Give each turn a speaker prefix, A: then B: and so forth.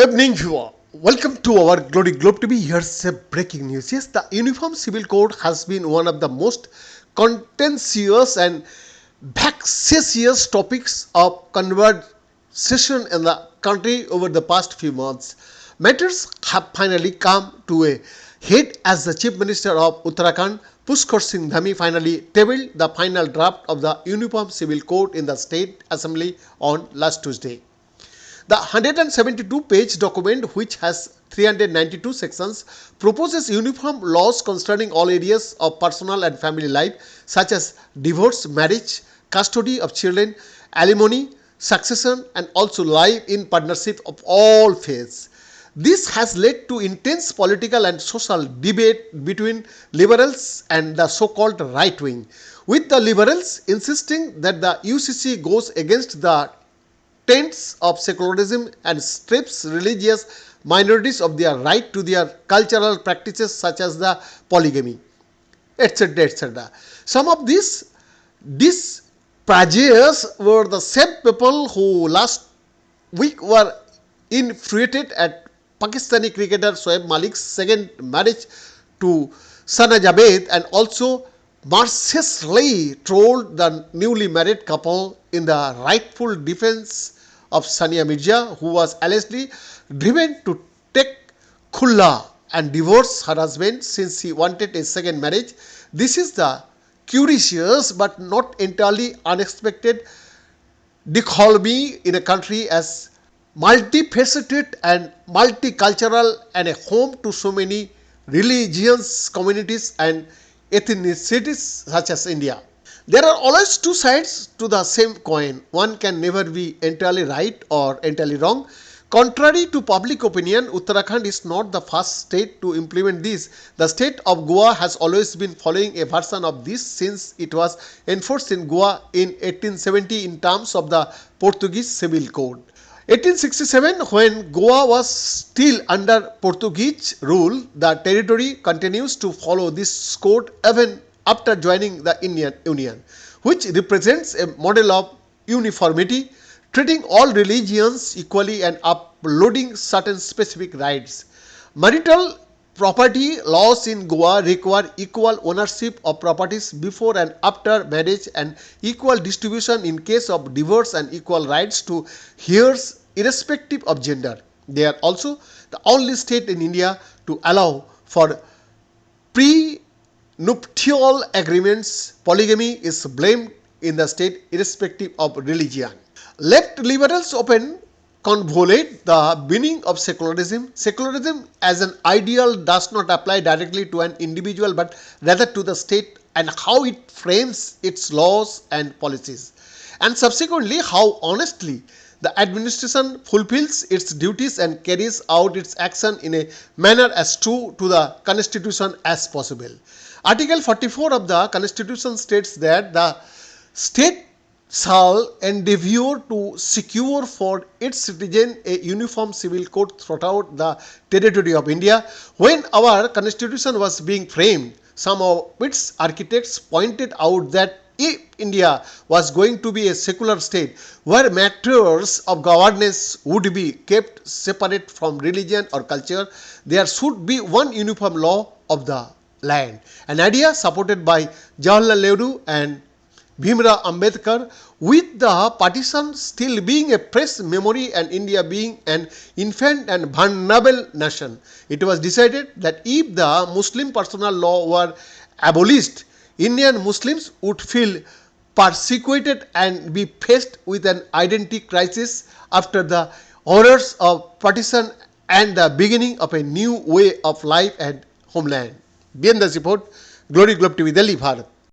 A: Good evening, viewer. Welcome to our Glory Globe TV. Here's a breaking news. Yes, the Uniform Civil Code has been one of the most contentious and vexatious topics of conversation in the country over the past few months. Matters have finally come to a head as the Chief Minister of Uttarakhand, Pushkar Singh Dhami, finally tabled the final draft of the Uniform Civil Code in the State Assembly on last Tuesday. The 172-page document, which has 392 sections, proposes uniform laws concerning all areas of personal and family life, such as divorce, marriage, custody of children, alimony, succession, and also life in partnership of all faiths. This has led to intense political and social debate between liberals and the so-called right wing, with the liberals insisting that the UCC goes against the tenets of secularism and strips religious minorities of their right to their cultural practices such as the polygamy, etc. etc. Some of these prajas were the same people who last week were infuriated at Pakistani cricketer Shoaib Malik's second marriage to Sana Javed, and also mercilessly trolled the newly married couple in the rightful defense of Sania Mirza, who was allegedly driven to take khulla and divorce her husband since he wanted a second marriage. This is the curious but not entirely unexpected dichotomy in a country as multifaceted and multicultural and a home to so many religions, communities and ethnicities such as India. There are always two sides to the same coin. One can never be entirely right or entirely wrong. Contrary to public opinion, Uttarakhand is not the first state to implement this. The state of Goa has always been following a version of this since it was enforced in Goa in 1870 in terms of the Portuguese Civil Code. 1867, when Goa was still under Portuguese rule, the territory continues to follow this code even after joining the Indian Union, which represents a model of uniformity, treating all religions equally and uploading certain specific rights. Marital property laws in Goa require equal ownership of properties before and after marriage and equal distribution in case of divorce and equal rights to heirs irrespective of gender. They are also the only state in India to allow for prenuptial agreements. Polygamy is blamed in the state irrespective of religion. Left liberals often convolute the meaning of secularism. Secularism as an ideal does not apply directly to an individual but rather to the state and how it frames its laws and policies, and subsequently how honestly the administration fulfills its duties and carries out its action in a manner as true to the Constitution as possible. Article 44 of the Constitution states that the state shall endeavour to secure for its citizen a uniform civil code throughout the territory of India. When our Constitution was being framed, some of its architects pointed out that if India was going to be a secular state where matters of governance would be kept separate from religion or culture, there should be one uniform law of the land. An idea supported by Jawaharlal Nehru and Bhimrao Ambedkar, with the partition still being a fresh memory and India being an infant and vulnerable nation. It was decided that if the Muslim personal law were abolished, Indian Muslims would feel persecuted and be faced with an identity crisis after the horrors of partition and the beginning of a new way of life and homeland. Bien das report, Glory Globe TV, Delhi, Bharat.